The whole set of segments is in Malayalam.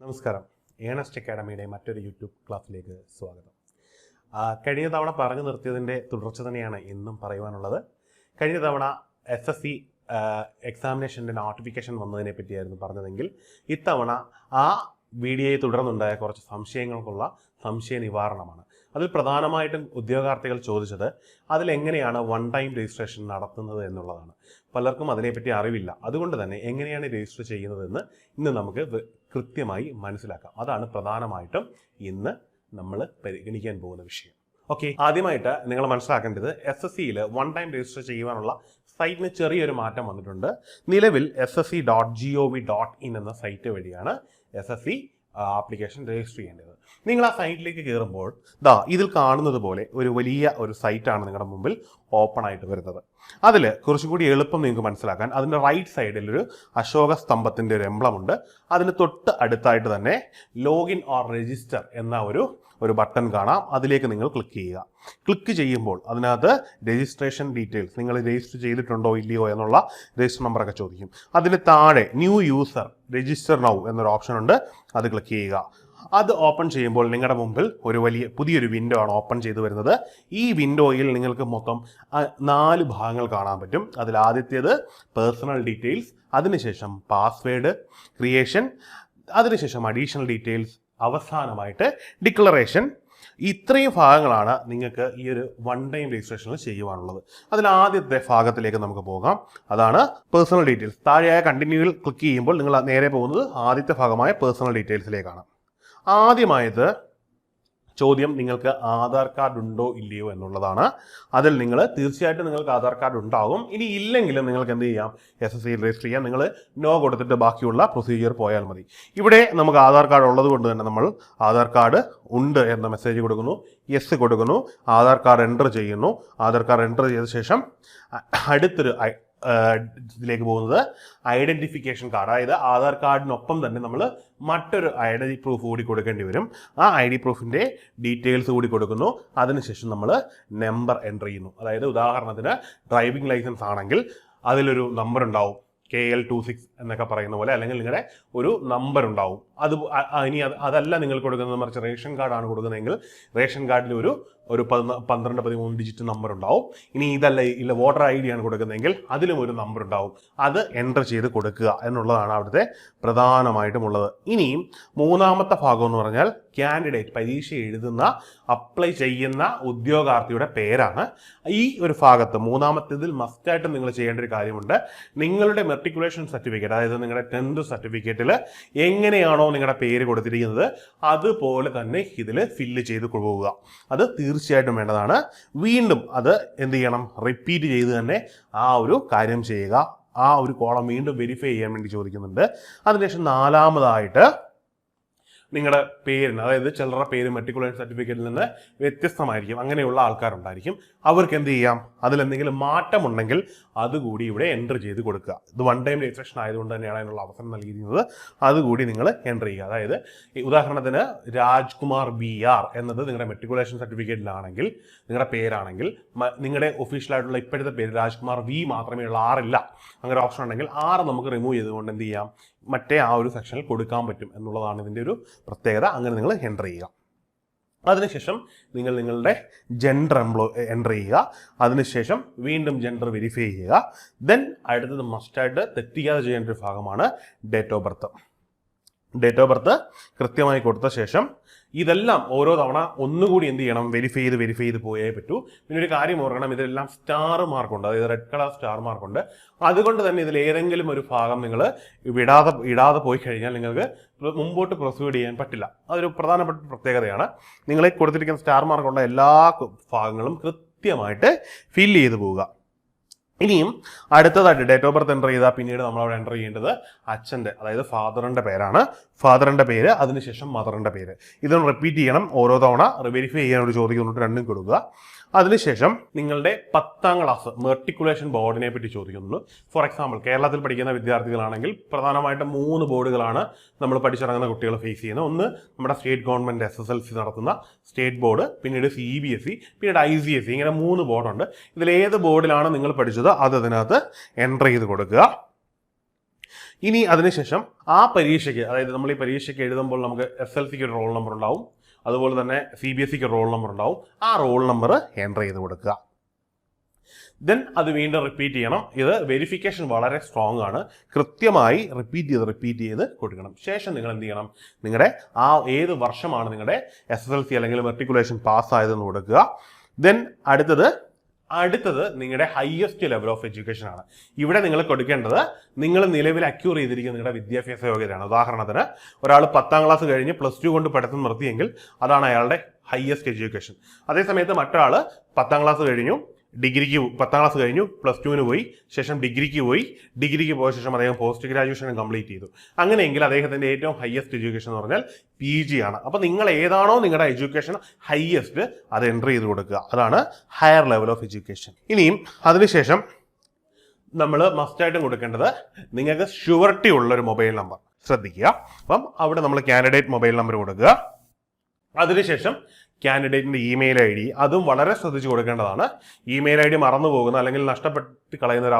നമസ്കാരം. ഏണസ്റ്റ് അക്കാഡമിയുടെ മറ്റൊരു യൂട്യൂബ് ക്ലാസ്സിലേക്ക് സ്വാഗതം. കഴിഞ്ഞ തവണ പറഞ്ഞു നിർത്തിയതിൻ്റെ തുടർച്ച തന്നെയാണ് ഇന്നും പറയുവാനുള്ളത്. കഴിഞ്ഞ തവണ SSC എക്സാമിനേഷൻ്റെ നോട്ടിഫിക്കേഷൻ വന്നതിനെ പറ്റിയായിരുന്നു പറഞ്ഞതെങ്കിൽ ഇത്തവണ ആ വീഡിയോയെ തുടർന്നുണ്ടായ കുറച്ച് സംശയങ്ങൾക്കുള്ള സംശയ നിവാരണമാണ്. അതിൽ പ്രധാനമായിട്ടും ഉദ്യോഗാർത്ഥികൾ ചോദിച്ചത് അതിലെങ്ങനെയാണ് വൺ ടൈം രജിസ്ട്രേഷൻ നടത്തുന്നത് എന്നുള്ളതാണ്. പലർക്കും അതിനെപ്പറ്റി അറിവില്ല. അതുകൊണ്ട് തന്നെ എങ്ങനെയാണ് രജിസ്റ്റർ ചെയ്യുന്നതെന്ന് ഇന്ന് നമുക്ക് കൃത്യമായി മനസ്സിലാക്കാം. അതാണ് പ്രധാനമായിട്ടും ഇന്ന് നമ്മൾ പരിഗണിക്കാൻ പോകുന്ന വിഷയം. ഓക്കെ, ആദ്യമായിട്ട് നിങ്ങൾ മനസ്സിലാക്കേണ്ടത് SSCയിൽ വൺ ടൈം രജിസ്റ്റർ ചെയ്യുവാനുള്ള സൈറ്റിന് ചെറിയൊരു മാറ്റം വന്നിട്ടുണ്ട്. നിലവിൽ ssc.gov.in എന്ന സൈറ്റ് വഴിയാണ് SSC ആപ്ലിക്കേഷൻ രജിസ്റ്റർ ചെയ്യേണ്ടത്. നിങ്ങൾ ആ സൈറ്റിലേക്ക് കയറുമ്പോൾ ഇതിൽ കാണുന്നത് പോലെ ഒരു വലിയ ഒരു സൈറ്റാണ് നിങ്ങളുടെ മുമ്പിൽ ഓപ്പൺ ആയിട്ട് വരുന്നത്. അതിൽ കുറച്ചും കൂടി എളുപ്പം നിങ്ങൾക്ക് മനസ്സിലാക്കാൻ അതിൻ്റെ റൈറ്റ് സൈഡിൽ ഒരു അശോക സ്തംഭത്തിൻ്റെ ഒരു എംബ്ലം ഉണ്ട്. അതിന് തൊട്ട് അടുത്തായിട്ട് തന്നെ ലോഗിൻ ഓർ രജിസ്റ്റർ എന്ന ഒരു ബട്ടൺ കാണാം. അതിലേക്ക് നിങ്ങൾ ക്ലിക്ക് ചെയ്യുക. ക്ലിക്ക് ചെയ്യുമ്പോൾ അതിനകത്ത് രജിസ്ട്രേഷൻ ഡീറ്റെയിൽസ്, നിങ്ങൾ രജിസ്റ്റർ ചെയ്തിട്ടുണ്ടോ ഇല്ലയോ എന്നുള്ള രജിസ്റ്റർ നമ്പറൊക്കെ ചോദിക്കും. അതിന് താഴെ ന്യൂ യൂസർ രജിസ്റ്റർ നൗ എന്നൊരു ഓപ്ഷൻ ഉണ്ട്. അത് ക്ലിക്ക് ചെയ്യുക. അത് ഓപ്പൺ ചെയ്യുമ്പോൾ നിങ്ങളുടെ മുമ്പിൽ ഒരു പുതിയൊരു വിൻഡോ ആണ് ഓപ്പൺ ചെയ്തു വരുന്നത്. ഈ വിൻഡോയിൽ നിങ്ങൾക്ക് മൊത്തം 4 ഭാഗങ്ങൾ കാണാൻ പറ്റും. അതിൽ ആദ്യത്തേത് പേഴ്സണൽ ഡീറ്റെയിൽസ്, അതിനുശേഷം പാസ്വേഡ് ക്രിയേഷൻ, അതിനുശേഷം അഡീഷണൽ ഡീറ്റെയിൽസ്, അവസാനമായിട്ട് ഡിക്ലറേഷൻ. ഇത്രയും ഭാഗങ്ങളാണ് നിങ്ങൾക്ക് ഈ ഒരു വൺ ടൈം രജിസ്ട്രേഷനിൽ ചെയ്യുവാനുള്ളത്. അതിൽ ആദ്യത്തെ ഭാഗത്തിലേക്ക് നമുക്ക് പോകാം. അതാണ് പേഴ്സണൽ ഡീറ്റെയിൽസ്. താഴെയായ കണ്ടിന്യൂവിൽ ക്ലിക്ക് ചെയ്യുമ്പോൾ നിങ്ങൾ നേരെ പോകുന്നത് ആദ്യത്തെ ഭാഗമായ പേഴ്സണൽ ഡീറ്റെയിൽസിലേക്കാണ്. ആദ്യമായത് ചോദ്യം നിങ്ങൾക്ക് ആധാർ കാർഡ് ഉണ്ടോ ഇല്ലയോ എന്നുള്ളതാണ്. അതിൽ നിങ്ങൾ തീർച്ചയായിട്ടും നിങ്ങൾക്ക് ആധാർ കാർഡ് ഉണ്ടാകും. ഇനി ഇല്ലെങ്കിലും നിങ്ങൾക്ക് എന്ത് ചെയ്യാം, SSCയിൽ രജിസ്റ്റർ ചെയ്യാം. നിങ്ങൾ നോ കൊടുത്തിട്ട് ബാക്കിയുള്ള പ്രൊസീജിയർ പോയാൽ മതി. ഇവിടെ നമുക്ക് ആധാർ കാർഡ് ഉള്ളത് കൊണ്ട് തന്നെ നമ്മൾ ആധാർ കാർഡ് ഉണ്ട് എന്ന മെസ്സേജ് കൊടുക്കുന്നു, യെസ് കൊടുക്കുന്നു, ആധാർ കാർഡ് എൻ്റർ ചെയ്യുന്നു. ആധാർ കാർഡ് എൻ്റർ ചെയ്ത ശേഷം അടുത്തൊരു ഇതിലേക്ക് പോകുന്നത് ഐഡന്റിഫിക്കേഷൻ കാർഡ്. അതായത് ആധാർ കാർഡിനൊപ്പം തന്നെ നമ്മൾ മറ്റൊരു ഐഡന്റി പ്രൂഫ് കൂടി കൊടുക്കേണ്ടി വരും. ആ ID പ്രൂഫിൻ്റെ ഡീറ്റെയിൽസ് കൂടി കൊടുക്കുന്നു. അതിനുശേഷം നമ്മൾ നമ്പർ എൻ്റർ ചെയ്യുന്നു. അതായത് ഉദാഹരണത്തിന് ഡ്രൈവിംഗ് ലൈസൻസ് ആണെങ്കിൽ അതിലൊരു നമ്പർ ഉണ്ടാവും, KL26 എന്നൊക്കെ പറയുന്ന പോലെ, അല്ലെങ്കിൽ നിങ്ങളുടെ ഒരു നമ്പർ ഉണ്ടാവും. ഇനി അതല്ല നിങ്ങൾ കൊടുക്കുന്നത്, മറിച്ച് റേഷൻ കാർഡാണ് കൊടുക്കുന്നതെങ്കിൽ റേഷൻ കാർഡിൽ ഒരു 12-13 ഡിജിറ്റ് നമ്പർ ഉണ്ടാവും. ഇനി ഇല്ല വോട്ടർ ID ആണ് കൊടുക്കുന്നതെങ്കിൽ അതിലും ഒരു നമ്പർ ഉണ്ടാവും. അത് എൻ്റർ ചെയ്ത് കൊടുക്കുക എന്നുള്ളതാണ് അവിടുത്തെ പ്രധാനമായിട്ടുമുള്ളത്. ഇനിയും മൂന്നാമത്തെ ഭാഗം എന്ന് പറഞ്ഞാൽ കാൻഡിഡേറ്റ്, പരീക്ഷ എഴുതുന്ന അപ്ലൈ ചെയ്യുന്ന ഉദ്യോഗാർത്ഥിയുടെ പേരാണ്. ഈ ഒരു ഭാഗത്ത് മൂന്നാമത്തേതിൽ മസ്റ്റായിട്ട് നിങ്ങൾ ചെയ്യേണ്ട ഒരു കാര്യമുണ്ട്. നിങ്ങളുടെ മെട്രിക്കുലേഷൻ സർട്ടിഫിക്കറ്റ്, അതായത് നിങ്ങളുടെ 10th സർട്ടിഫിക്കറ്റിൽ എങ്ങനെയാണോ നിങ്ങളുടെ പേര് കൊടുത്തിരിക്കുന്നത് അതുപോലെ തന്നെ ഇതിൽ ഫില്ല് ചെയ്ത് പോവുക. അത് തീർച്ചയായിട്ടും വേണ്ടതാണ്. വീണ്ടും അത് എന്ത് ചെയ്യണം, റിപ്പീറ്റ് ചെയ്ത് തന്നെ ആ ഒരു കാര്യം ചെയ്യുക. ആ ഒരു കോളം വീണ്ടും വെരിഫൈ ചെയ്യാൻ വേണ്ടി ചോദിക്കുന്നുണ്ട്. അതിനുശേഷം നാലാമതായിട്ട് നിങ്ങളുടെ പേരിന്, അതായത് ചിലരുടെ പേര് മെട്രിക്കുലേഷൻ സർട്ടിഫിക്കറ്റിൽ നിന്ന് വ്യത്യസ്തമായിരിക്കും. അങ്ങനെയുള്ള ആൾക്കാരുണ്ടായിരിക്കും. അവർക്ക് എന്ത് ചെയ്യാം, അതിലെന്തെങ്കിലും മാറ്റമുണ്ടെങ്കിൽ അതുകൂടി ഇവിടെ എൻ്റർ ചെയ്ത് കൊടുക്കുക. ഇത് വൺ ടൈം രജിസ്ട്രേഷൻ ആയതുകൊണ്ട് തന്നെയാണ് അതിനുള്ള അവസരം നൽകിയിരുന്നത്. അതുകൂടി നിങ്ങൾ എൻ്റർ ചെയ്യുക. അതായത് ഉദാഹരണത്തിന് രാജ്കുമാർ VR എന്നത് നിങ്ങളുടെ മെട്രിക്കുലേഷൻ സർട്ടിഫിക്കറ്റിലാണെങ്കിൽ, നിങ്ങളുടെ പേരാണെങ്കിൽ, നിങ്ങളുടെ ഒഫീഷ്യലായിട്ടുള്ള ഇപ്പോഴത്തെ പേര് രാജ്കുമാർ V മാത്രമേ ഉള്ള R ഇല്ല, അങ്ങനെ ഓപ്ഷൻ ഉണ്ടെങ്കിൽ R നമുക്ക് റിമൂവ് ചെയ്തുകൊണ്ട് എന്ത് ചെയ്യാം, മറ്റേ ആ ഒരു സെക്ഷനിൽ കൊടുക്കാൻ പറ്റും എന്നുള്ളതാണ് ഇതിൻ്റെ ഒരു പ്രത്യേകത. അങ്ങനെ നിങ്ങൾ എൻ്റർ ചെയ്യുക. അതിനുശേഷം നിങ്ങൾ നിങ്ങളുടെ ജെൻഡർ എൻ്റർ ചെയ്യുക. അതിനുശേഷം വീണ്ടും ജെൻഡർ വെരിഫൈ ചെയ്യുക. ദെൻ അടുത്തത് മസ്റ്റായിട്ട് തെറ്റിക്കാതെ ചെയ്യേണ്ട ഒരു ഭാഗമാണ് date of birth. Date of birth കൃത്യമായി കൊടുത്ത ശേഷം ഇതെല്ലാം ഓരോ തവണ ഒന്നുകൂടി എന്ത് ചെയ്യണം, വെരിഫൈ ചെയ്ത് പോയേ പറ്റൂ. പിന്നെ ഒരു കാര്യം ഓർക്കണം, ഇതെല്ലാം സ്റ്റാർ മാർക്കുണ്ട്, അതായത് റെഡ് കളർ സ്റ്റാർ മാർക്കുണ്ട്. അതുകൊണ്ട് തന്നെ ഇതിൽ ഏതെങ്കിലും ഒരു ഭാഗം നിങ്ങൾ ഇടാതെ പോയി കഴിഞ്ഞാൽ നിങ്ങൾക്ക് മുമ്പോട്ട് പ്രൊസീഡ് ചെയ്യാൻ പറ്റില്ല. അതൊരു പ്രധാനപ്പെട്ട പ്രത്യേകതയാണ്. നിങ്ങളെ കൊടുത്തിരിക്കുന്ന സ്റ്റാർ മാർക്കുള്ള എല്ലാ ഭാഗങ്ങളും കൃത്യമായിട്ട് ഫില്ല് ചെയ്ത് പോവുക. ഇനിയും അടുത്തതായിട്ട് ഡേറ്റ് ഓഫ് ബർത്ത് എൻ്റർ ചെയ്താൽ പിന്നീട് നമ്മളവിടെ എൻ്റർ ചെയ്യേണ്ടത് അച്ഛൻ്റെ, അതായത് ഫാദറിൻ്റെ പേരാണ്. ഫാദറിൻ്റെ പേര്, അതിനുശേഷം മദറിൻ്റെ പേര്. ഇതൊന്ന് റിപ്പീറ്റ് ചെയ്യണം. ഓരോ തവണ വെരിഫൈ ചെയ്യാനോട് ചോദിക്കുന്നുണ്ട്, രണ്ടും കൊടുക്കുക. അതിനുശേഷം നിങ്ങളുടെ 10th ക്ലാസ് മെട്രിക്കുലേഷൻ ബോർഡിനെ പറ്റി ചോദിക്കുന്നുള്ളൂ. ഫോർ എക്സാമ്പിൾ കേരളത്തിൽ പഠിക്കുന്ന വിദ്യാർത്ഥികളാണെങ്കിൽ പ്രധാനമായിട്ടും 3 ബോർഡുകളാണ് നമ്മൾ പഠിച്ചിറങ്ങുന്ന കുട്ടികൾ ഫേസ് ചെയ്യുന്നത്. ഒന്ന് നമ്മുടെ സ്റ്റേറ്റ് ഗവൺമെൻറ് SSLC നടത്തുന്ന സ്റ്റേറ്റ് ബോർഡ്, പിന്നീട് CBSE, പിന്നീട് ICSE. ഇങ്ങനെ 3 ബോർഡുണ്ട്. ഇതിലേത് ബോർഡിലാണ് നിങ്ങൾ പഠിച്ചത് അത് അതിനകത്ത് എൻ്റർ ചെയ്ത് കൊടുക്കുക. ഇനി അതിനുശേഷം ആ പരീക്ഷയ്ക്ക്, അതായത് നമ്മൾ ഈ പരീക്ഷയ്ക്ക് എഴുതുമ്പോൾ നമുക്ക് SLCക്ക് ഒരു റോൾ നമ്പർ ഉണ്ടാവും, അതുപോലെ തന്നെ CBSEക്ക് റോൾ നമ്പർ ഉണ്ടാവും. ആ റോൾ നമ്പർ എൻ്റർ ചെയ്ത് കൊടുക്കുക. ദെൻ അത് വീണ്ടും റിപ്പീറ്റ് ചെയ്യണം. ഇത് വെരിഫിക്കേഷൻ വളരെ സ്ട്രോങ് ആണ്. കൃത്യമായി റിപ്പീറ്റ് ചെയ്ത് കൊടുക്കണം. ശേഷം നിങ്ങൾ എന്ത് ചെയ്യണം, നിങ്ങളുടെ ആ ഏത് വർഷമാണ് നിങ്ങളുടെ SSLC അല്ലെങ്കിൽ മെട്രിക്കുലേഷൻ പാസ്സായതെന്ന് കൊടുക്കുക. ദെൻ അടുത്തത് നിങ്ങളുടെ ഹയസ്റ്റ് ലെവൽ ഓഫ് എഡ്യൂക്കേഷൻ ആണ്. ഇവിടെ നിങ്ങൾ കൊടുക്കേണ്ടത് നിങ്ങൾ നിലവിൽ അക്യൂർ ചെയ്തിരിക്കുന്ന നിങ്ങളുടെ വിദ്യാഭ്യാസ യോഗ്യതയാണ്. ഉദാഹരണത്തിന് ഒരാൾ 10ാം ക്ലാസ് കഴിഞ്ഞ് +2 കൊണ്ട് പഠിത്തം നിർത്തിയെങ്കിൽ അതാണ് അയാളുടെ ഹയസ്റ്റ് എഡ്യൂക്കേഷൻ. അതേസമയത്ത് മറ്റൊരാൾ 10ാം ക്ലാസ് കഴിഞ്ഞു, 10ാം ക്ലാസ് കഴിഞ്ഞു, +2 പോയി, ശേഷം ഡിഗ്രിക്ക് പോയ ശേഷം അദ്ദേഹം പോസ്റ്റ് ഗ്രാജുവേഷൻ കംപ്ലീറ്റ് ചെയ്തു. അങ്ങനെയെങ്കിൽ അദ്ദേഹത്തിന്റെ ഏറ്റവും ഹയസ്റ്റ് എഡ്യൂക്കേഷൻ എന്ന് പറഞ്ഞാൽ PG ആണ്. അപ്പോൾ നിങ്ങൾ ഏതാണോ നിങ്ങളുടെ എഡ്യൂക്കേഷൻ ഹയസ്റ്റ് അത് എൻ്റർ ചെയ്ത് കൊടുക്കുക. അതാണ് ഹയർ ലെവൽ ഓഫ് എഡ്യൂക്കേഷൻ. ഇനിയും അതിനുശേഷം നമ്മൾ മസ്റ്റായിട്ടും കൊടുക്കേണ്ടത് നിങ്ങൾക്ക് ഷുവർട്ടി ഉള്ളൊരു മൊബൈൽ നമ്പർ ശ്രദ്ധിക്കുക. അപ്പം അവിടെ നമ്മൾ കാൻഡിഡേറ്റ് മൊബൈൽ നമ്പർ കൊടുക്കുക. അതിനുശേഷം കാൻഡിഡേറ്റിന്റെ ഇമെയിൽ ID അതും വളരെ ശ്രദ്ധിച്ച് കൊടുക്കേണ്ടതാണ്. ഇമെയിൽ ID മറന്നു പോകുന്ന അല്ലെങ്കിൽ നഷ്ടപ്പെട്ട് കളയുന്ന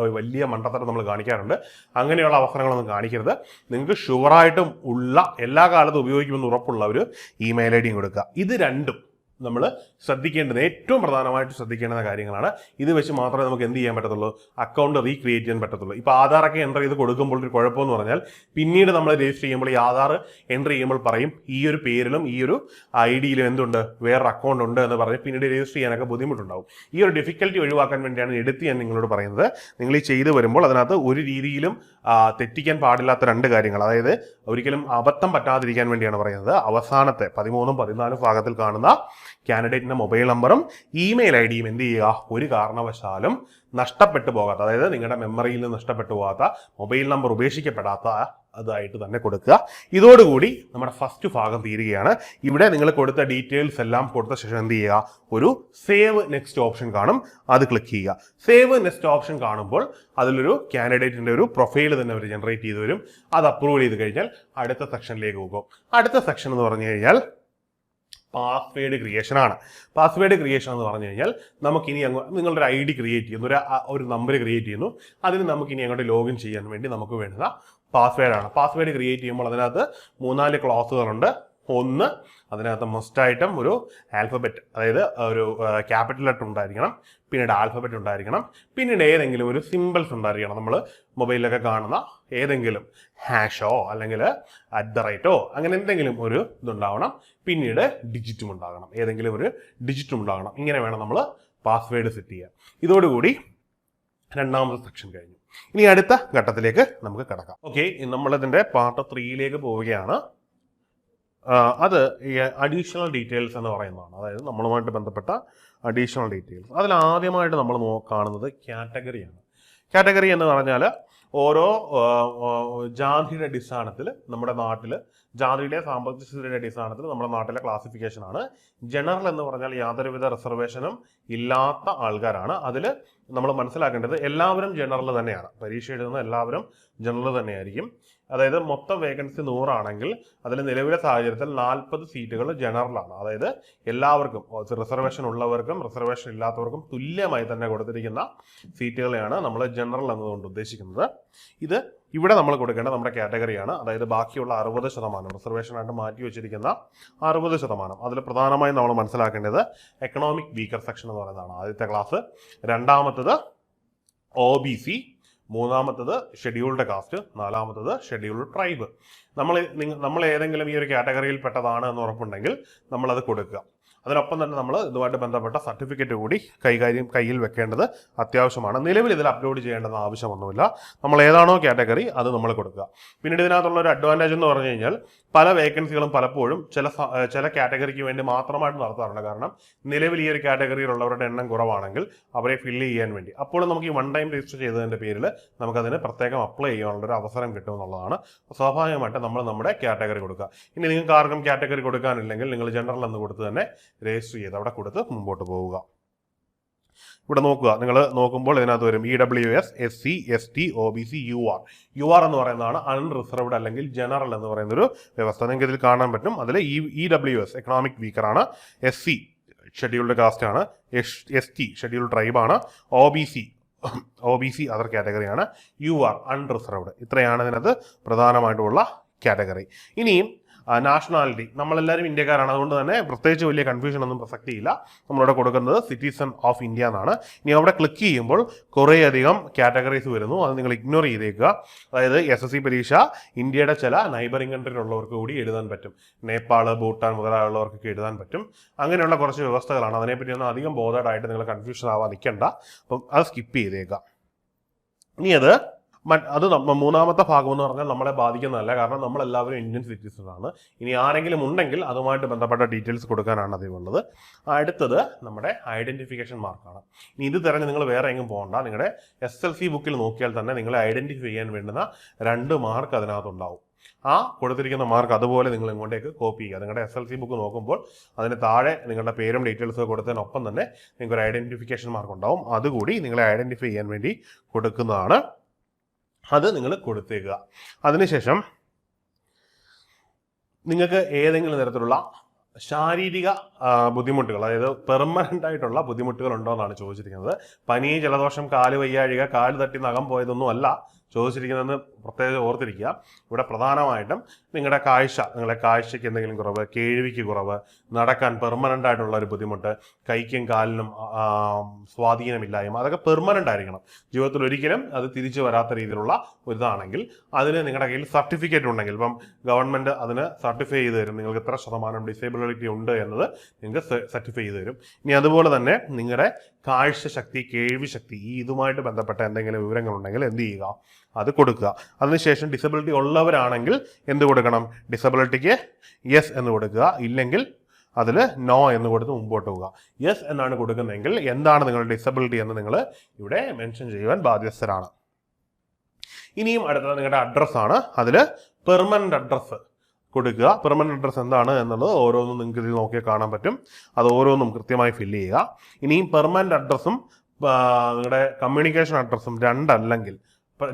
ഒരു വലിയ മണ്ടത്തരം നമ്മൾ കാണിക്കാറുണ്ട്. അങ്ങനെയുള്ള അവസരങ്ങളൊന്നും കാണിക്കരുത്. നിങ്ങൾക്ക് ഷുവറായിട്ടും ഉള്ള എല്ലാ കാലത്തും ഉപയോഗിക്കുമെന്ന് ഉറപ്പുള്ള ഒരു ഇമെയിൽ ID കൊടുക്കുക. ഇത് രണ്ടും നമ്മൾ ശ്രദ്ധിക്കേണ്ടത്, ഏറ്റവും പ്രധാനമായിട്ട് ശ്രദ്ധിക്കേണ്ട കാര്യങ്ങളാണ്. ഇത് വെച്ച് മാത്രമേ നമുക്ക് എന്ത് ചെയ്യാൻ പറ്റത്തുള്ളൂ, അക്കൗണ്ട് റീക്രിയേറ്റ് ചെയ്യാൻ പറ്റത്തുള്ളൂ. ഇപ്പോൾ ആധാറൊക്കെ എൻ്റർ ചെയ്ത് കൊടുക്കുമ്പോൾ ഒരു കുഴപ്പമെന്ന് പറഞ്ഞാൽ പിന്നീട് നമ്മൾ രജിസ്റ്റർ ചെയ്യുമ്പോൾ ഈ ആധാർ എൻ്റർ ചെയ്യുമ്പോൾ പറയും ഈ ഒരു പേരിലും ഈ ഒരു ID-യിലും എന്തുണ്ട്, വേറൊരു അക്കൗണ്ട് ഉണ്ട് എന്ന് പറഞ്ഞ് പിന്നീട് രജിസ്റ്റർ ചെയ്യാനൊക്കെ ബുദ്ധിമുട്ടുണ്ടാവും. ഈ ഒരു ഡിഫിക്കൽറ്റി ഒഴിവാക്കാൻ വേണ്ടിയാണ് എടുത്ത് ഞാൻ നിങ്ങളോട് പറയുന്നത്. നിങ്ങൾ ഈ ചെയ്തു വരുമ്പോൾ അതിനകത്ത് ഒരു രീതിയിലും തെറ്റിക്കാൻ പാടില്ലാത്ത 2 കാര്യങ്ങൾ, അതായത് ഒരിക്കലും അബദ്ധം പറ്റാതിരിക്കാൻ വേണ്ടിയാണ് പറയുന്നത്. അവസാനത്തെ 13ഉം 14ഉം ഭാഗത്തിൽ കാണുന്ന കാൻഡിഡേറ്റിന്റെ മൊബൈൽ നമ്പറും ഇമെയിൽ ID-യും എന്ത് ചെയ്യുക, ഒരു കാരണവശാലും നഷ്ടപ്പെട്ടു പോകാത്ത, അതായത് നിങ്ങളുടെ മെമ്മറിയിൽ നിന്ന് നഷ്ടപ്പെട്ടു പോകാത്ത, മൊബൈൽ നമ്പർ ഉപേക്ഷിക്കപ്പെടാത്ത അതായിട്ട് തന്നെ കൊടുക്കുക. ഇതോടുകൂടി നമ്മുടെ ഫസ്റ്റ് ഭാഗം തീരുകയാണ്. ഇവിടെ നിങ്ങൾ കൊടുത്ത ഡീറ്റെയിൽസ് എല്ലാം കൊടുത്ത ശേഷം എന്ത് ചെയ്യുക, ഒരു സേവ് നെക്സ്റ്റ് ഓപ്ഷൻ കാണും, അത് ക്ലിക്ക് ചെയ്യുക. സേവ് നെക്സ്റ്റ് ഓപ്ഷൻ കാണുമ്പോൾ അതിലൊരു കാൻഡിഡേറ്റിന്റെ ഒരു പ്രൊഫൈൽ തന്നെ അവർ ജനറേറ്റ് ചെയ്ത് വരും. അത് അപ്രൂവ് ചെയ്ത് കഴിഞ്ഞാൽ അടുത്ത സെക്ഷനിലേക്ക് പോകും. അടുത്ത സെക്ഷൻ എന്ന് പറഞ്ഞു കഴിഞ്ഞാൽ പാസ്വേഡ് ക്രിയേഷൻ ആണ്. പാസ്വേഡ് ക്രിയേഷൻ എന്ന് പറഞ്ഞു കഴിഞ്ഞാൽ നമുക്കിനി നിങ്ങളുടെ ഒരു ID ക്രിയേറ്റ് ചെയ്യുന്നു, ഒരു നമ്പർ ക്രിയേറ്റ് ചെയ്യുന്നു. അതിന് നമുക്കിനി അങ്ങോട്ട് ലോഗിൻ ചെയ്യാൻ വേണ്ടി നമുക്ക് വേണ്ടുന്ന പാസ്വേഡാണ്. പാസ്വേഡ് ക്രിയേറ്റ് ചെയ്യുമ്പോൾ അതിനകത്ത് 4 ക്ലോസുകളുണ്ട്. ഒന്ന്, അതിനകത്ത് മസ്റ്റായിട്ടും ഒരു ആൽഫബറ്റ്, അതായത് ഒരു ക്യാപിറ്റൽ ലെറ്റർ ഉണ്ടായിരിക്കണം, പിന്നീട് ആൽഫബറ്റ് ഉണ്ടായിരിക്കണം, പിന്നീട് ഏതെങ്കിലും ഒരു സിമ്പിൾസ് ഉണ്ടായിരിക്കണം. നമ്മൾ മൊബൈലിലൊക്കെ കാണുന്ന ഏതെങ്കിലും ഹാഷോ അല്ലെങ്കിൽ @ അങ്ങനെ എന്തെങ്കിലും ഒരു ഇതുണ്ടാവണം. പിന്നീട് ഡിജിറ്റും ഉണ്ടാകണം, ഏതെങ്കിലും ഒരു ഡിജിറ്റും ഉണ്ടാകണം. ഇങ്ങനെ വേണം നമ്മൾ പാസ്വേഡ് സെറ്റ് ചെയ്യാൻ. ഇതോടുകൂടി രണ്ടാമത്തെ സെക്ഷൻ കഴിഞ്ഞു. ഇനി അടുത്ത ഘട്ടത്തിലേക്ക് നമുക്ക് കടക്കാം. ഓക്കെ, നമ്മളിതിൻ്റെ പാർട്ട് 3യിലേക്ക് പോവുകയാണ്. അത് ഈ അഡീഷണൽ ഡീറ്റെയിൽസ് എന്ന് പറയുന്നതാണ്. അതായത് നമ്മളുമായിട്ട് ബന്ധപ്പെട്ട അഡീഷണൽ ഡീറ്റെയിൽസ്. അതിൽ ആദ്യമായിട്ട് നമ്മൾ കാണുന്നത് കാറ്റഗറിയാണ്. കാറ്റഗറി എന്ന് പറഞ്ഞാൽ ഓരോ ജാതിയുടെ അടിസ്ഥാനത്തിൽ നമ്മുടെ നാട്ടിൽ, ജാതിയുടെ സാമ്പത്തിക സ്ഥിതിയുടെ അടിസ്ഥാനത്തിൽ നമ്മുടെ നാട്ടിലെ ക്ലാസിഫിക്കേഷനാണ്. ജനറൽ എന്ന് പറഞ്ഞാൽ യാതൊരുവിധ റിസർവേഷനും ഇല്ലാത്ത ആൾക്കാരാണ്. അതിൽ നമ്മൾ മനസ്സിലാക്കേണ്ടത് എല്ലാവരും ജനറൽ തന്നെയാണ്. പരീക്ഷ എഴുതുന്ന എല്ലാവരും ജനറൽ തന്നെയായിരിക്കും. അതായത് മൊത്തം വേക്കൻസി 100 ആണെങ്കിൽ അതിൽ നിലവിലെ സാഹചര്യത്തിൽ 40 സീറ്റുകൾ ജനറലാണ്. അതായത് എല്ലാവർക്കും, റിസർവേഷൻ ഉള്ളവർക്കും റിസർവേഷൻ ഇല്ലാത്തവർക്കും തുല്യമായി തന്നെ കൊടുത്തിരിക്കുന്ന സീറ്റുകളെയാണ് നമ്മൾ ജനറൽ എന്നതുകൊണ്ട് ഉദ്ദേശിക്കുന്നത്. ഇത് ഇവിടെ നമ്മൾ കൊടുക്കേണ്ട നമ്മുടെ കാറ്റഗറിയാണ്. അതായത് ബാക്കിയുള്ള 60%, റിസർവേഷനായിട്ട് മാറ്റി വെച്ചിരിക്കുന്ന 60%. അതിൽ പ്രധാനമായും നമ്മൾ മനസ്സിലാക്കേണ്ടത് എക്കണോമിക് വീക്കർ സെക്ഷൻ എന്ന് പറയുന്നതാണ് ആദ്യത്തെ ക്ലാസ്. രണ്ടാമത്തത് OBC, മൂന്നാമത്തത് ഷെഡ്യൂൾഡ് കാസ്റ്റ്, നാലാമത്തത് ഷെഡ്യൂൾഡ് ട്രൈബ്. നമ്മൾ ഏതെങ്കിലും ഈ ഒരു കാറ്റഗറിയിൽ പെട്ടതാണ് എന്ന് ഉറപ്പുണ്ടെങ്കിൽ നമ്മളത് കൊടുക്കുക. അതിനൊപ്പം തന്നെ നമ്മൾ ഇതുമായിട്ട് ബന്ധപ്പെട്ട സർട്ടിഫിക്കറ്റ് കൂടി കയ്യിൽ വെക്കേണ്ടത് അത്യാവശ്യമാണ്. നിലവിൽ ഇതിൽ അപ്ലോഡ് ചെയ്യേണ്ടെന്ന് ആവശ്യമൊന്നുമില്ല. നമ്മൾ ഏതാണോ കാറ്റഗറി അത് നമ്മൾ കൊടുക്കുക. പിന്നീട് ഇതിനകത്തുള്ള ഒരു അഡ്വാൻറ്റേജ് എന്ന് പറഞ്ഞു കഴിഞ്ഞാൽ പല വേക്കൻസികളും പലപ്പോഴും ചില കാറ്റഗറിക്ക് വേണ്ടി മാത്രമായിട്ട് നടത്താറുണ്ട്. കാരണം നിലവിൽ ഈ ഒരു കാറ്റഗറിയിലുള്ളവരുടെ എണ്ണം കുറവാണെങ്കിൽ അവരെ ഫില്ല് ചെയ്യാൻ വേണ്ടി അപ്പോൾ നമുക്ക് ഈ 1 ടൈം രജിസ്റ്റർ ചെയ്തതിൻ്റെ പേരിൽ നമുക്കതിന് പ്രത്യേകം അപ്ലൈ ചെയ്യാനുള്ളൊരു അവസരം കിട്ടുമെന്നുള്ളതാണ്. സ്വാഭാവികമായിട്ട് നമ്മൾ നമ്മുടെ കാറ്റഗറി കൊടുക്കുക. ഇനി നിങ്ങൾക്ക് ആർക്കും കാറ്റഗറി കൊടുക്കാനില്ലെങ്കിൽ നിങ്ങൾ ജനറൽ എന്ന് കൊടുത്ത് തന്നെ രജിസ്റ്റർ ചെയ്ത് അവിടെ കൊടുത്ത് മുമ്പോട്ട് പോവുക. ഇവിടെ നോക്കുക, നിങ്ങൾ നോക്കുമ്പോൾ ഇതിനകത്ത് വരും EWS, SC, ST, OBC, UR എന്ന് പറയുന്നതാണ് അൺറിസർവ്ഡ് അല്ലെങ്കിൽ ജനറൽ എന്ന് പറയുന്നൊരു വ്യവസ്ഥ. നിങ്ങൾക്ക് ഇതിൽ കാണാൻ പറ്റും. അതിൽ EWS എക്കണോമിക് വീക്കർ ആണ്, SC ഷെഡ്യൂൾഡ് കാസ്റ്റ് ആണ്, ST ഷെഡ്യൂൾഡ് ട്രൈബ് ആണ്, OBC OBC അതർ കാറ്റഗറിയാണ്. UR unreserved. ഇത്രയാണ് ഇതിനകത്ത് പ്രധാനമായിട്ടുള്ള കാറ്റഗറി. ഇനിയും നാഷണാലിറ്റി, നമ്മളെല്ലാവരും ഇന്ത്യക്കാരാണ്, അതുകൊണ്ട് തന്നെ പ്രത്യേകിച്ച് വലിയ കൺഫ്യൂഷൻ ഒന്നും പ്രസക്തിയില്ല. നമ്മളിവിടെ കൊടുക്കുന്നത് സിറ്റിസൺ ഓഫ് ഇന്ത്യ എന്നാണ്. ഇനി അവിടെ ക്ലിക്ക് ചെയ്യുമ്പോൾ കുറേയധികം കാറ്റഗറീസ് വരുന്നു, അത് നിങ്ങൾ ഇഗ്നോർ ചെയ്തേക്കുക. അതായത് SSC പരീക്ഷ ഇന്ത്യയുടെ ചില നൈബറിംഗ് കൺട്രിയിലുള്ളവർക്ക് കൂടി എഴുതാൻ പറ്റും. നേപ്പാൾ, ഭൂട്ടാൻ മുതലായുള്ളവർക്കൊക്കെ എഴുതാൻ പറ്റും. അങ്ങനെയുള്ള കുറച്ച് വ്യവസ്ഥകളാണ്. അതിനെപ്പറ്റിയൊന്നും അധികം ബോധേഡായിട്ട് നിങ്ങൾ കൺഫ്യൂഷൻ ആവാൻ നിൽക്കണ്ട. അപ്പം അത് സ്കിപ്പ് ചെയ്തേക്കാം. ഇനി അത് മൂന്നാമത്തെ ഭാഗം എന്ന് പറഞ്ഞാൽ നമ്മളെ ബാധിക്കുന്നതല്ല, കാരണം നമ്മളെല്ലാവരും ഇന്ത്യൻ സിറ്റിസൺ ആണ്. ഇനി ആരെങ്കിലും ഉണ്ടെങ്കിൽ അതുമായിട്ട് ബന്ധപ്പെട്ട ഡീറ്റെയിൽസ് കൊടുക്കാനാണ് അതിലുള്ളത്. അടുത്തത് നമ്മുടെ ഐഡന്റിഫിക്കേഷൻ മാർക്കാണ്. ഇനി ഇത് തിരഞ്ഞ് നിങ്ങൾ വേറെ എങ്ങും പോകണ്ട. നിങ്ങളുടെ SLC ബുക്കിൽ നോക്കിയാൽ തന്നെ നിങ്ങളെ ഐഡന്റിഫൈ ചെയ്യാൻ വേണ്ടുന്ന 2 മാർക്ക് അതിനകത്തുണ്ടാവും. ആ കൊടുത്തിരിക്കുന്ന മാർക്ക് അതുപോലെ നിങ്ങൾ ഇങ്ങോട്ടേക്ക് കോപ്പി ചെയ്യുക. നിങ്ങളുടെ SLC ബുക്ക് നോക്കുമ്പോൾ അതിന് താഴെ നിങ്ങളുടെ പേരും ഡീറ്റെയിൽസും കൊടുത്തതിനൊപ്പം തന്നെ നിങ്ങൾക്ക് ഒരു ഐഡന്റിഫിക്കേഷൻ മാർക്ക് ഉണ്ടാവും. അതുകൂടി നിങ്ങളെ ഐഡന്റിഫൈ ചെയ്യാൻ വേണ്ടി കൊടുക്കുന്നതാണ്. അത് നിങ്ങൾ കൊടുത്തേക്കുക. അതിനുശേഷം നിങ്ങൾക്ക് ഏതെങ്കിലും തരത്തിലുള്ള ശാരീരിക ബുദ്ധിമുട്ടുകൾ, അതായത് പെർമനന്റ് ആയിട്ടുള്ള ബുദ്ധിമുട്ടുകൾ ഉണ്ടോ എന്നാണ് ചോദിച്ചിരിക്കുന്നത്. പനി, ജലദോഷം, കാല് വയ്യാഴിക, കാല് തട്ടി നഖം പോയതൊന്നും അല്ല ചോദിച്ചിരിക്കുന്നതെന്ന് പ്രത്യേകം ഓർത്തിരിക്കുക. ഇവിടെ പ്രധാനമായിട്ടും നിങ്ങളുടെ കാഴ്ചയ്ക്ക് എന്തെങ്കിലും കുറവ്, കേൾവിക്ക് കുറവ്, നടക്കാൻ പെർമനന്റ് ആയിട്ടുള്ള ഒരു ബുദ്ധിമുട്ട്, കൈക്കും കാലിനും സ്വാധീനമില്ലായ്മ, അതൊക്കെ പെർമനന്റ് ആയിരിക്കണം. ജീവിതത്തിൽ ഒരിക്കലും അത് തിരിച്ചു വരാത്ത രീതിയിലുള്ള ഒരു ഇതാണെങ്കിൽ അതിന് നിങ്ങളുടെ കയ്യിൽ സർട്ടിഫിക്കറ്റ് ഉണ്ടെങ്കിൽ, ഇപ്പം ഗവൺമെന്റ് അതിന് സർട്ടിഫൈ ചെയ്ത് തരും, നിങ്ങൾക്ക് എത്ര ശതമാനം ഡിസേബിലിറ്റി ഉണ്ട് എന്നത് നിങ്ങൾക്ക് സർട്ടിഫൈ ചെയ്ത് തരും. ഇനി അതുപോലെ തന്നെ നിങ്ങളുടെ കാഴ്ച ശക്തി, കേൾവി ശക്തി, ഇതുമായിട്ട് ബന്ധപ്പെട്ട എന്തെങ്കിലും വിവരങ്ങളുണ്ടെങ്കിൽ എന്ത് ചെയ്യുക, അത് കൊടുക്കുക. അതിനുശേഷം ഡിസബിലിറ്റി ഉള്ളവരാണെങ്കിൽ എന്ത് കൊടുക്കണം, ഡിസബിലിറ്റിക്ക് യെസ് എന്ന് കൊടുക്കുക. ഇല്ലെങ്കിൽ അതിൽ നോ എന്ന് കൊടുത്ത് മുമ്പോട്ട് പോവുക. യെസ് എന്നാണ് കൊടുക്കുന്നതെങ്കിൽ എന്താണ് നിങ്ങളുടെ ഡിസബിലിറ്റി എന്ന് നിങ്ങൾ ഇവിടെ മെൻഷൻ ചെയ്യുവാൻ ബാധ്യസ്ഥരാണ്. ഇനിയും അടുത്തത് നിങ്ങളുടെ അഡ്രസ്സാണ്. അതിൽ പെർമനന്റ് അഡ്രസ്സ് കൊടുക്കുക. പെർമനന്റ് അഡ്രസ്സ് എന്താണ് എന്നുള്ളത് ഓരോന്നും നിങ്ങൾക്ക് ഇതിൽ നോക്കിയാൽ കാണാൻ പറ്റും. അത് ഓരോന്നും കൃത്യമായി ഫില്ല് ചെയ്യുക. ഇനിയും പെർമനന്റ് അഡ്രസ്സും നിങ്ങളുടെ കമ്മ്യൂണിക്കേഷൻ അഡ്രസ്സും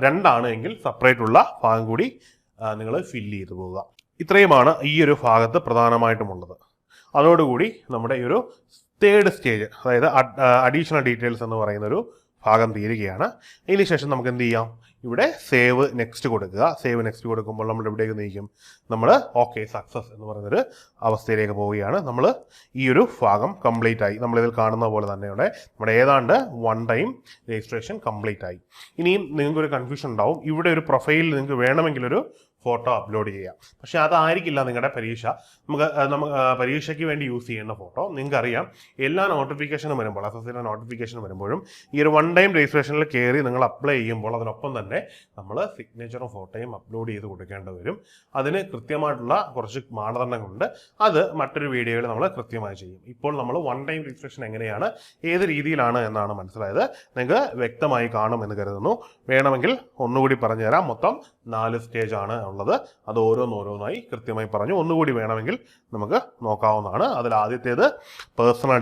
രണ്ടാണ് എങ്കിൽ സെപ്പറേറ്റ് ഉള്ള ഭാഗം കൂടി നിങ്ങൾ ഫില്ല് ചെയ്ത് പോവുക. ഇത്രയുമാണ് ഈ ഒരു ഭാഗത്ത് പ്രധാനമായിട്ടുമുള്ളത്. അതോടുകൂടി നമ്മുടെ ഈ ഒരു 3rd സ്റ്റേജ്, അതായത് അഡീഷണൽ ഡീറ്റെയിൽസ് എന്ന് പറയുന്ന ഒരു ഭാഗം തീരുകയാണ്. ഇതിന് ശേഷം നമുക്ക് എന്ത് ചെയ്യാം, ഇവിടെ സേവ് നെക്സ്റ്റ് കൊടുക്കുക. സേവ് നെക്സ്റ്റ് കൊടുക്കുമ്പോൾ നമ്മൾ എവിടേക്ക് നീക്കും, നമ്മൾ ഓക്കെ സക്സസ് എന്ന് പറയുന്നൊരു അവസ്ഥയിലേക്ക് പോവുകയാണ്. നമ്മൾ ഈ ഒരു ഭാഗം കംപ്ലീറ്റ് ആയി. നമ്മളിതിൽ കാണുന്ന പോലെ തന്നെ നമ്മുടെ ഏതാണ്ട് 1 ടൈം രജിസ്ട്രേഷൻ കംപ്ലീറ്റ് ആയി. ഇനിയും നിങ്ങൾക്കൊരു കൺഫ്യൂഷൻ ഉണ്ടാവും. ഇവിടെ ഒരു പ്രൊഫൈൽ നിങ്ങൾക്ക് വേണമെങ്കിലൊരു ഫോട്ടോ അപ്ലോഡ് ചെയ്യാം. പക്ഷെ അതായിരിക്കില്ല നിങ്ങളുടെ പരീക്ഷ. നമുക്ക് പരീക്ഷയ്ക്ക് വേണ്ടി യൂസ് ചെയ്യുന്ന ഫോട്ടോ. നിങ്ങൾക്കറിയാം, എല്ലാ നോട്ടിഫിക്കേഷനും വരുമ്പോൾ, SSCയുടെ നോട്ടിഫിക്കേഷൻ വരുമ്പോഴും ഈ ഒരു 1 ടൈം രജിസ്ട്രേഷനിൽ കയറി നിങ്ങൾ അപ്ലൈ ചെയ്യുമ്പോൾ അതിനൊപ്പം തന്നെ നമ്മൾ സിഗ്നേച്ചറും ഫോട്ടോയും അപ്ലോഡ് ചെയ്ത് കൊടുക്കേണ്ടി വരും. അതിന് കൃത്യമായിട്ടുള്ള കുറച്ച് മാനദണ്ഡങ്ങളുണ്ട്. അത് മറ്റൊരു വീഡിയോയിൽ നമ്മൾ കൃത്യമായി ചെയ്യും. ഇപ്പോൾ നമ്മൾ 1 ടൈം രജിസ്ട്രേഷൻ എങ്ങനെയാണ്, ഏത് രീതിയിലാണ് എന്നാണ് മനസ്സിലായത്. നിങ്ങൾക്ക് വ്യക്തമായി കാണുമെന്ന് കരുതുന്നു. വേണമെങ്കിൽ ഒന്നുകൂടി പറഞ്ഞുതരാം. മൊത്തം 4 സ്റ്റേജ് ആണ് ഉള്ളത്. അത് ഓരോന്നായി കൃത്യമായി പറഞ്ഞു. ഒന്നുകൂടി വേണമെങ്കിൽ നമുക്ക് നോക്കാവുന്നതാണ്. അതിൽ ആദ്യത്തേത് പേഴ്സണൽ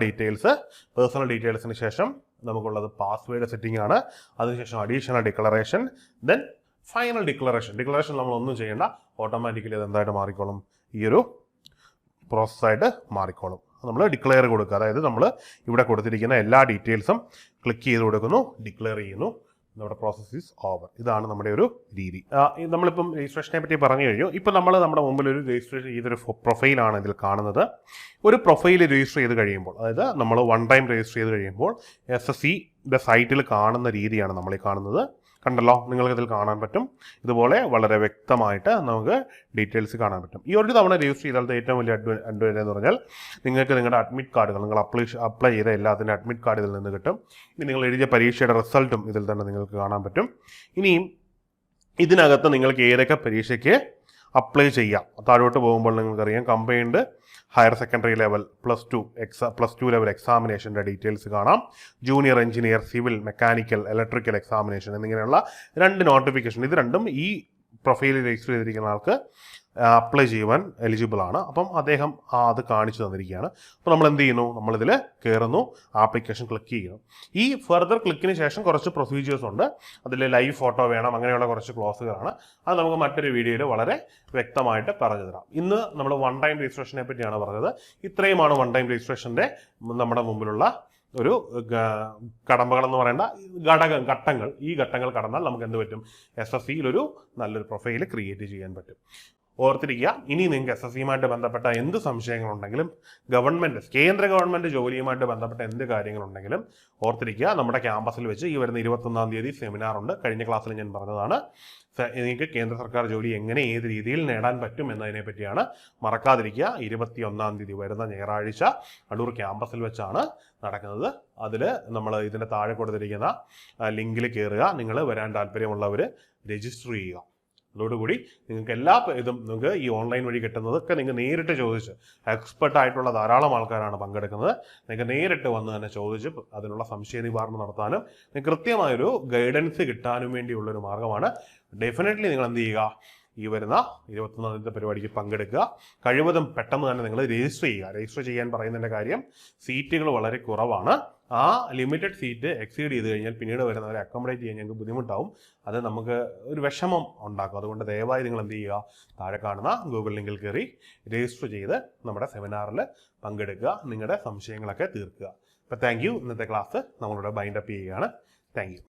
ഡീറ്റെയിൽസിന് ശേഷം നമുക്കുള്ളത് പാസ്വേഡ് സെറ്റിംഗ് ആണ്. അതിനുശേഷം additional declaration, then final declaration നമ്മളൊന്നും ചെയ്യേണ്ട, ഓട്ടോമാറ്റിക്കലി അത് എന്തായിട്ട് മാറിക്കോളും, ഈ ഒരു പ്രോസസ്സായിട്ട് മാറിക്കോളും. നമ്മൾ ഡിക്ലെയർ കൊടുക്കുക. അതായത് നമ്മൾ ഇവിടെ കൊടുത്തിരിക്കുന്ന എല്ലാ ഡീറ്റെയിൽസും ക്ലിക്ക് ചെയ്ത് കൊടുക്കുന്നു, ഡിക്ലെയർ ചെയ്യുന്നു, നമ്മുടെ പ്രോസസ് ഈസ് ഓവർ. ഇതാണ് നമ്മുടെ ഒരു രീതി. നമ്മളിപ്പം രജിസ്ട്രേഷനെ പറ്റി പറഞ്ഞു കഴിഞ്ഞു. ഇപ്പം നമ്മുടെ മുമ്പിൽ ഒരു രജിസ്ട്രേഷൻ ചെയ്തൊരു പ്രൊഫൈലാണ് ഇതിൽ കാണുന്നത്. ഒരു പ്രൊഫൈൽ രജിസ്റ്റർ ചെയ്ത് കഴിയുമ്പോൾ, അതായത് നമ്മൾ 1 ടൈം രജിസ്റ്റർ ചെയ്ത് കഴിയുമ്പോൾ SSCയുടെ സൈറ്റിൽ കാണുന്ന രീതിയാണ് നമ്മളീ കാണുന്നത്. കണ്ടല്ലോ, നിങ്ങൾക്കിതിൽ കാണാൻ പറ്റും. ഇതുപോലെ വളരെ വ്യക്തമായിട്ട് നമുക്ക് ഡീറ്റെയിൽസ് കാണാൻ പറ്റും. ഈ ഒരു തവണ രജിസ്റ്റർ ചെയ്താൽ ഏറ്റവും വലിയ അഡ്വാൻറ്റേജ് എന്ന് പറഞ്ഞാൽ നിങ്ങൾക്ക് നിങ്ങളുടെ അഡ്മിറ്റ് കാർഡുകൾ, നിങ്ങൾ അപ്ലൈ ചെയ്ത എല്ലാത്തിൻ്റെ അഡ്മിറ്റ് കാർഡ് ഇതിൽ നിന്ന് കിട്ടും. ഇനി നിങ്ങൾ എഴുതിയ പരീക്ഷയുടെ റിസൾട്ടും ഇതിൽ തന്നെ നിങ്ങൾക്ക് കാണാൻ പറ്റും. ഇനിയും ഇതിനകത്ത് നിങ്ങൾക്ക് ഏതൊക്കെ പരീക്ഷയ്ക്ക് അപ്ലൈ ചെയ്യാം. താഴോട്ട് പോകുമ്പോൾ നിങ്ങൾക്കറിയാം, combined higher secondary level plus two level എക്സാമിനേഷൻ്റെ ഡീറ്റെയിൽസ് കാണാം. Junior engineer, civil, mechanical, electrical examination എന്നിങ്ങനെയുള്ള 2 നോട്ടിഫിക്കേഷൻ. ഇത് രണ്ടും ഈ പ്രൊഫൈലിൽ രജിസ്റ്റർ ചെയ്തിരിക്കുന്ന ആൾക്ക് അപ്ലൈ ചെയ്യുവാൻ എലിജിബിൾ ആണ്. അപ്പം അദ്ദേഹം അത് കാണിച്ചു തന്നിരിക്കുകയാണ്. അപ്പോൾ നമ്മൾ എന്ത് ചെയ്യുന്നു, നമ്മളിതിൽ കയറുന്നു, ആപ്ലിക്കേഷൻ ക്ലിക്ക് ചെയ്യുന്നു. ഈ ഫർദർ ക്ലിക്കിന് ശേഷം കുറച്ച് പ്രൊസീജിയേഴ്സ് ഉണ്ട്. അതിൽ ലൈവ് ഫോട്ടോ വേണം, അങ്ങനെയുള്ള കുറച്ച് ക്ലോസുകളാണ്. അത് നമുക്ക് മറ്റൊരു വീഡിയോയിൽ വളരെ വ്യക്തമായിട്ട് പറഞ്ഞു തരാം. ഇന്ന് നമ്മൾ 1 ടൈം രജിസ്ട്രേഷനെ പറ്റിയാണ് പറഞ്ഞത്. ഇത്രയുമാണ് 1 ടൈം രജിസ്ട്രേഷൻ്റെ നമ്മുടെ മുമ്പിലുള്ള ഒരു കടമ്പകളെന്ന് പറയേണ്ട ഘട്ടങ്ങൾ, ഈ ഘട്ടങ്ങൾ കടന്നാൽ നമുക്ക് എന്ത് പറ്റും, SSCയിൽ ഒരു നല്ലൊരു പ്രൊഫൈൽ ക്രിയേറ്റ് ചെയ്യാൻ പറ്റും. ഓർത്തിരിക്കുക, ഇനി നിങ്ങൾക്ക് SSCയുമായിട്ട് ബന്ധപ്പെട്ട എന്ത് സംശയങ്ങളുണ്ടെങ്കിലും കേന്ദ്ര ഗവൺമെന്റ് ജോലിയുമായിട്ട് ബന്ധപ്പെട്ട എന്ത് കാര്യങ്ങളുണ്ടെങ്കിലും ഓർത്തിരിക്കുക, നമ്മുടെ ക്യാമ്പസിൽ വെച്ച് ഈ വരുന്ന 21-ാം തീയതി സെമിനാർ ഉണ്ട്. കഴിഞ്ഞ ക്ലാസ്സിൽ ഞാൻ പറഞ്ഞതാണ്, നിങ്ങൾക്ക് കേന്ദ്ര സർക്കാർ ജോലി എങ്ങനെ ഏത് രീതിയിൽ നേടാൻ പറ്റും എന്നതിനെ പറ്റിയാണ്. മറക്കാതിരിക്കുക, 21-ാം തീയതി വരുന്ന ഞായറാഴ്ച അടൂർ ക്യാമ്പസിൽ വെച്ചാണ് നടക്കുന്നത്. അതിൽ നമ്മൾ ഇതിൻ്റെ താഴെ കൊടുത്തിരിക്കുന്ന ലിങ്കിൽ കയറുക, നിങ്ങൾ വരാൻ താല്പര്യമുള്ളവർ രജിസ്റ്റർ ചെയ്യുക. അതോടുകൂടി നിങ്ങൾക്ക് എല്ലാ ഇതും നിങ്ങൾക്ക് ഈ ഓൺലൈൻ വഴി കിട്ടുന്നതൊക്കെ നിങ്ങൾ നേരിട്ട് ചോദിച്ച്, എക്സ്പെർട്ടായിട്ടുള്ള ധാരാളം ആൾക്കാരാണ് പങ്കെടുക്കുന്നത്, നിങ്ങൾക്ക് നേരിട്ട് വന്ന് തന്നെ ചോദിച്ച് അതിനുള്ള സംശയ നിവാരണം നടത്താനും കൃത്യമായൊരു ഗൈഡൻസ് കിട്ടാനും വേണ്ടിയുള്ളൊരു മാർഗ്ഗമാണ്. ഡെഫിനറ്റ്ലി നിങ്ങൾ എന്ത് ചെയ്യുക, ഈ വരുന്ന 21-ാം തീയതി പരിപാടിക്ക് പങ്കെടുക്കുക. കഴിവതും പെട്ടെന്ന് തന്നെ നിങ്ങൾ രജിസ്റ്റർ ചെയ്യുക. രജിസ്റ്റർ ചെയ്യാൻ പറയുന്നതിൻ്റെ കാര്യം, സീറ്റുകൾ വളരെ കുറവാണ്. ആ ലിമിറ്റഡ് സീറ്റ് എക്സീഡ് ചെയ്ത് കഴിഞ്ഞാൽ പിന്നീട് വരുന്നവരെ അക്കോമഡേറ്റ് ചെയ്യാൻ ഞങ്ങൾക്ക് ബുദ്ധിമുട്ടാവും. അത് നമുക്ക് ഒരു വിഷമം ഉണ്ടാക്കും. അതുകൊണ്ട് ദയവായി നിങ്ങൾ എന്ത് ചെയ്യുക, താഴെ കാണുന്ന ഗൂഗിൾ ലിങ്കിൽ കയറി രജിസ്റ്റർ ചെയ്ത് നമ്മുടെ സെമിനാറിൽ പങ്കെടുക്കുക, നിങ്ങളുടെ സംശയങ്ങളൊക്കെ തീർക്കുക. അപ്പോൾ താങ്ക് യു. ഇന്നത്തെ ക്ലാസ് നമ്മളിവിടെ ബൈൻഡപ്പ് ചെയ്യുകയാണ്. Thank you.